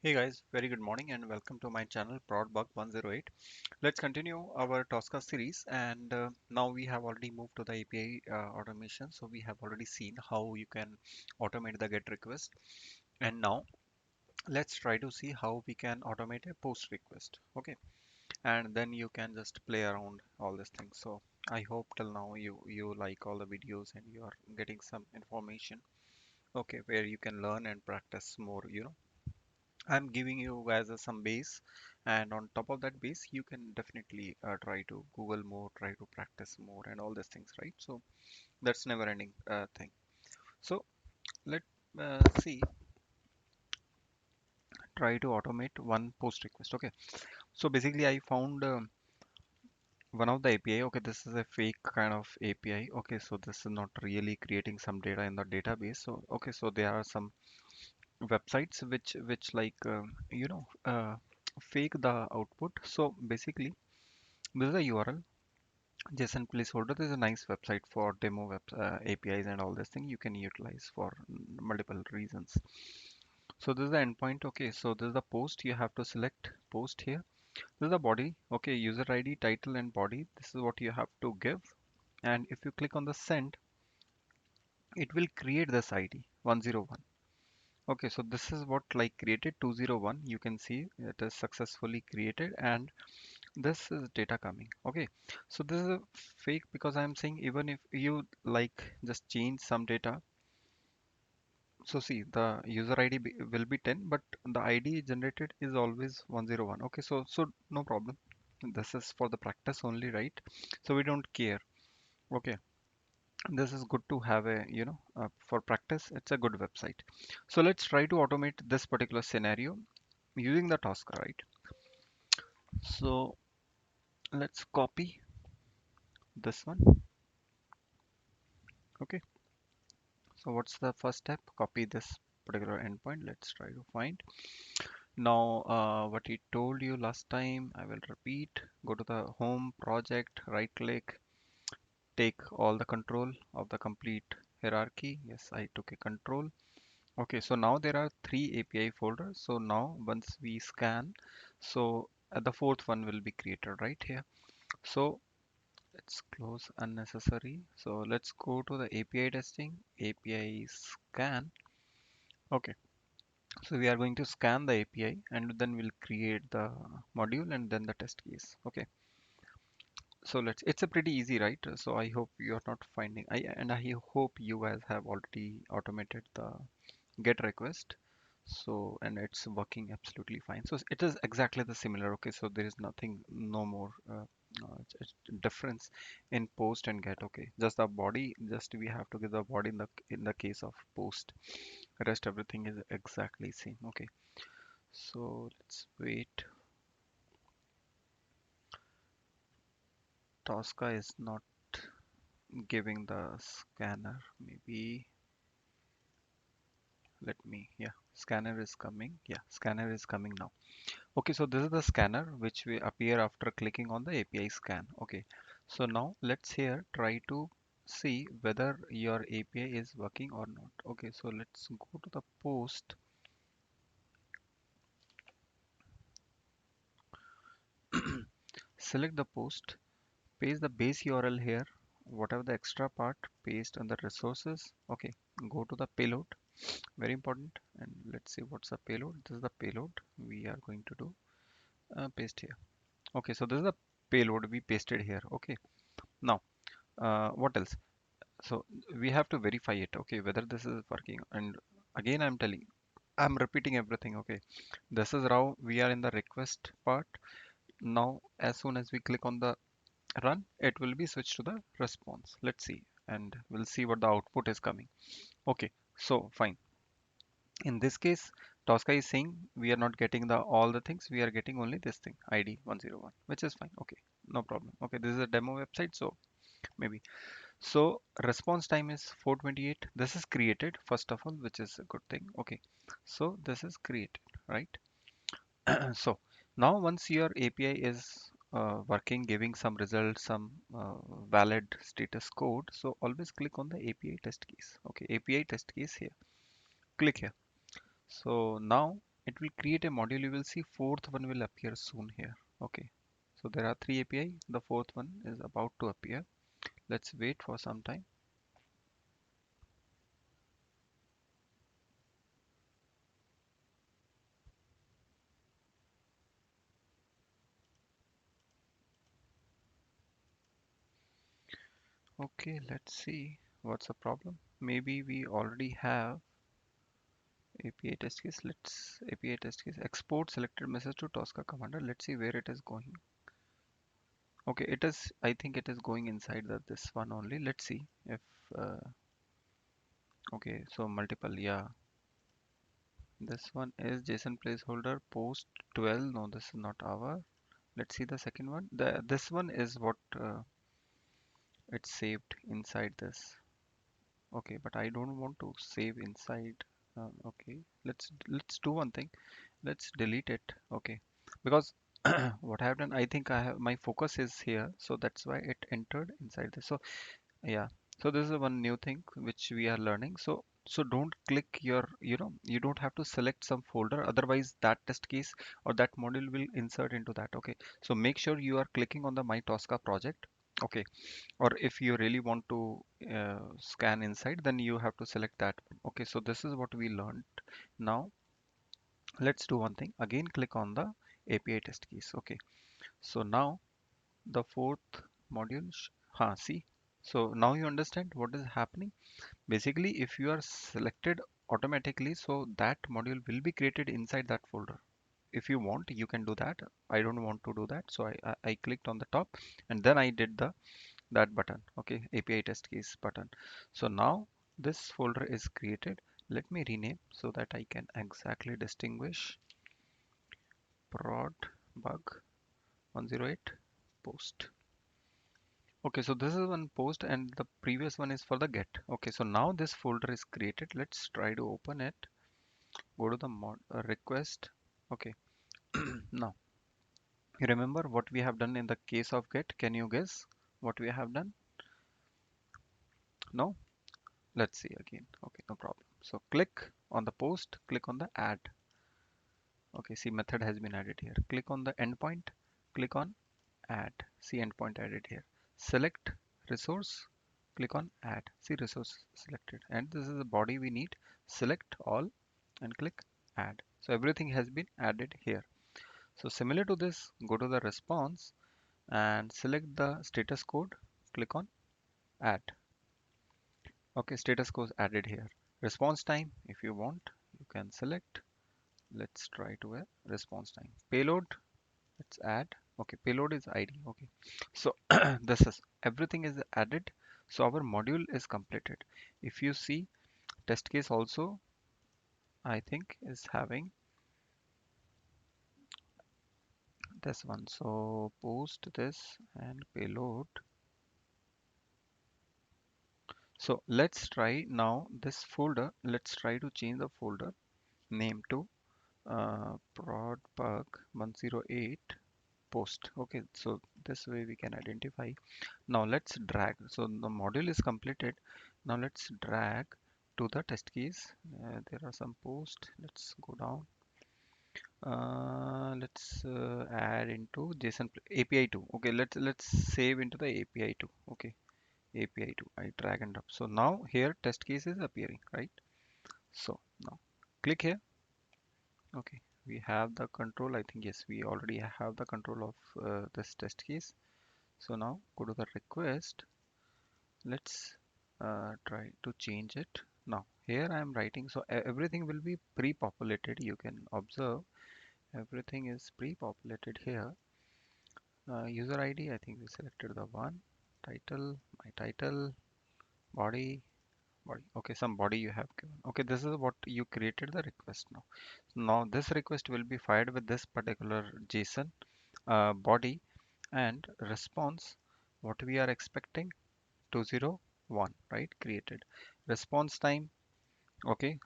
Hey guys, very good morning and welcome to my channel Prodbug 108. Let's continue our Tosca series and now we have already moved to the API automation. So we have already seen how you can automate the GET request, and now let's try to see how we can automate a POST request. Okay, and then you can just play around all these things. So I hope till now you like all the videos and you are getting some information. Okay, where you can learn and practice more. I'm giving you guys some base, and on top of that base, you can definitely try to Google more, try to practice more, and all these things, right? So that's never-ending thing. So let see, try to automate one post request. Okay, so basically, I found one of the API. Okay, this is a fake kind of API. Okay, so this is not really creating some data in the database. So okay, so there are some websites which like fake the output. So basically this is a URL, JSON placeholder. This is a nice website for demo web APIs and all this thing you can utilize for multiple reasons. So this is the endpoint. Okay, so this is the post. You have to select post here. This is the body. Okay, user ID, title, and body. This is what you have to give. And if you click on the send, it will create this ID 101. Okay, so this is what like created 201. You can see it is successfully created, and this is data coming. Okay, so this is a fake because I'm saying even if you like just change some data. So see, the user ID will be 10, but the ID generated is always 101. Okay, so no problem. This is for the practice only, right? So we don't care. Okay, this is good to have a for practice. It's a good website. So let's try to automate this particular scenario using the Tosca, right? So let's copy this one. Okay, so what's the first step? Copy this particular endpoint. Let's try to find. Now, what he told you last time, I will repeat. Go to the home project, right click, take all the control of the complete hierarchy. Yes, I took a control. Okay, so now there are three API folders. So now once we scan, so the fourth one will be created right here. So let's close unnecessary. So let's go to the API testing, API scan. Okay, so we are going to scan the API and then we'll create the module and then the test case. Okay, so it's a pretty easy, right? So I hope you're not finding, I hope you guys have already automated the get request. So, and it's working absolutely fine. So it is exactly the similar. Okay, so there is nothing, no more it's difference in post and get. Okay, just the body, just we have to give the body in the case of post. Rest everything is exactly same. Okay, so let's wait. Tosca is not giving the scanner. Maybe let me, yeah, scanner is coming. Yeah, scanner is coming now. Okay, so this is the scanner which will appear after clicking on the API scan. Okay, so now let's here try to see whether your API is working or not. Okay, so let's go to the post. Select the post, paste the base URL here, whatever the extra part, paste on the resources. Okay, go to the payload, very important. And let's see what's the payload. This is the payload we are going to do. Paste here. Okay, so this is the payload we pasted here. Okay, now what else? So we have to verify it. Okay, whether this is working. And again, I'm repeating everything. Okay, this is how we are in the request part. Now, as soon as we click on the run, it will be switched to the response. Let's see, and we'll see what the output is coming. Okay, so fine. In this case, Tosca is saying we are not getting the all the things. We are getting only this thing, ID 101, which is fine. Okay, no problem. Okay, this is a demo website, so maybe. So response time is 428. This is created first of all, which is a good thing. Okay, so this is created, right? So now once your API is working, giving some results, some valid status code, so always click on the API test case. Okay, API test case here. Click here. So now it it will create a module. You will see fourth one will appear soon here. Okay, so there are three API. The fourth one is about to appear. Let's wait for some time. Okay, let's see what's the problem. Maybe we already have API test case. Let's API test case export selected message to Tosca commander. Let's see where it is going. Okay, it is, I think it is going inside this one only. Let's see if, okay, so multiple, yeah. This one is JSON placeholder post 12. No, this is not our. Let's see the second one. This one is what it's saved inside this. Okay, but I don't want to save inside. Okay, let's do one thing. Let's delete it. Okay, because what I have done, I think I have my focus is here, so that's why it entered inside this. So yeah, so this is one new thing which we are learning. So don't click your, you don't have to select some folder, otherwise that test case or that module will insert into that. Okay, so make sure you are clicking on the My Tosca project. Okay, or if you really want to scan inside, then you have to select that. Okay, so this is what we learned. Now let's do one thing. Again, click on the API test case. Okay, so now the fourth module, see. So now you understand what is happening. Basically, if you are selected automatically, so that module will be created inside that folder. If you want, you can do that. I don't want to do that, so I clicked on the top and then I did that button. Okay, API test case button. So now this folder is created. Let me rename so that I can exactly distinguish. Prod bug 108 post. Okay, so this is one post and the previous one is for the get. Okay, so now this folder is created. Let's try to open it. Go to the mod request. Okay, now you remember what we have done in the case of get. Can you guess what we have done? No? Let's see again. Okay, no problem. So click on the post, click on the add. Okay, see method has been added here. Click on the endpoint, click on add. See endpoint added here. Select resource, click on add. See resource selected. And this is the body we need. Select all and click add. So everything has been added here. So similar to this, go to the response and select the status code. Click on add. Okay, status code added here. Response time, if you want, you can select. Let's try to a response time. Payload, let's add. Okay, payload is ID. Okay, so this is everything is added. So our module is completed. If you see, test case also, I think is having this one. So post this and payload. So let's try now this folder. Let's try to change the folder name to prod bug 108 post. Okay, so this way we can identify. Now let's drag. So the module is completed. Now let's drag to the test case. There are some posts. Let's go down. Let's add into JSON API 2. Okay, let's save into the API 2. Okay, API 2. I drag and drop. So now here test case is appearing, right? So now click here. Okay, we have the control. I think yes, we already have the control of this test case. So now go to the request. Let's try to change it. Now here I am writing. So everything will be pre-populated. You can observe everything is pre-populated here. User ID, I think we selected the one. Title, my title, body, body. Okay, some body you have given. Okay, this is what you created the request now. Now this request will be fired with this particular JSON body and response. What we are expecting 201, right? Created. Response time. Okay,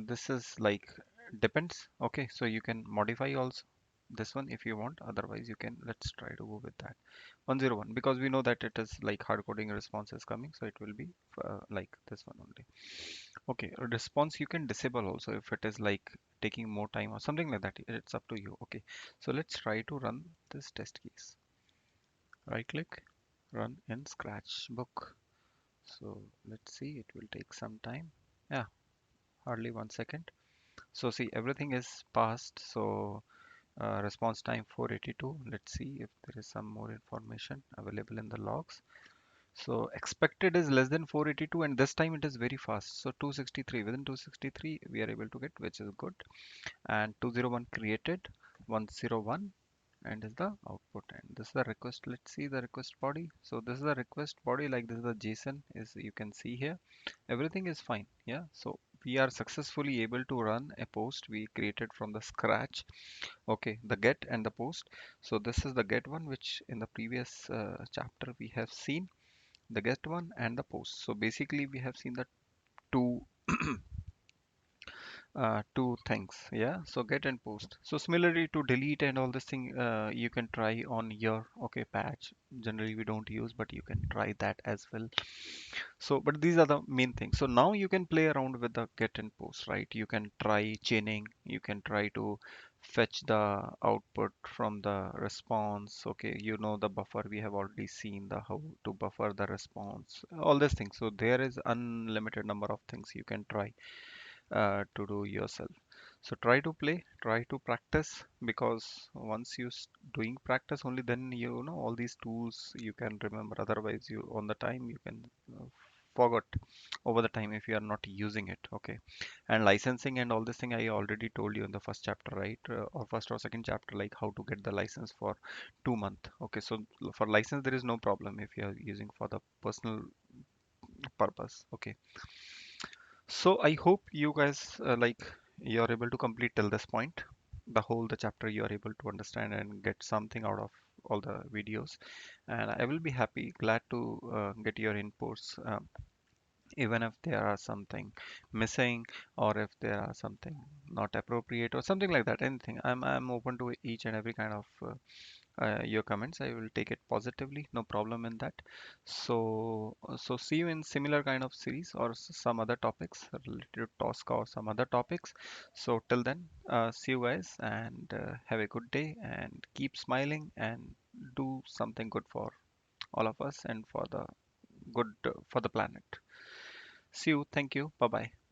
this is like depends. Okay, so you can modify also. this one if you want. Otherwise, you can, let's try to go with that 101, because we know that it is like hard coding response is coming, so it will be like this one only. Okay, a response you can disable also if it is like taking more time or something like that. It's up to you. Okay, so let's try to run this test case. Right click, run in Scratch book. So let's see, it will take some time. Yeah, hardly 1 second. So see, everything is passed. So response time 482. Let's see if there is some more information available in the logs. So expected is less than 482, and this time it is very fast. So 263, within 263 we are able to get, which is good. And 201 created, 101, and is the output. And this is the request. Let's see the request body. So this is the request body, like this is the JSON, is you can see here. Everything is fine. Yeah. So we are successfully able to run a post we created from the scratch. Okay, the get and the post. So this is the get one, which in the previous chapter we have seen the get one and the post. So basically we have seen the two two things. Yeah, so get and post. So similarly to delete and all this thing, you can try on your, okay, patch. Generally we don't use, but you can try that as well. So but these are the main things. So now you can play around with the get and post, right? You can try chaining, you can try to fetch the output from the response. Okay, you know the buffer, we have already seen the how to buffer the response, all these things. So there is unlimited number of things you can try to do yourself. So try to play, try to practice, because once you doing practice only, then you know all these tools you can remember. Otherwise, you on the time you can forget over the time if you are not using it. Okay, and licensing and all this thing I already told you in the first chapter, right? Or first or second chapter, like how to get the license for 2 month. Okay, so for license there is no problem if you are using for the personal purpose. Okay, so I hope you guys you're able to complete till this point. The chapter you are able to understand and get something out of all the videos. And I will be happy, glad to get your inputs, even if there are something missing, or if there are something not appropriate or something like that. Anything. I'm open to each and every kind of your comments. I will take it positively, no problem in that. So see you in similar kind of series or some other topics related to Tosca or some other topics. So till then, see you guys, and have a good day, and keep smiling, and do something good for all of us and for the good for the planet. See you. Thank you. Bye bye.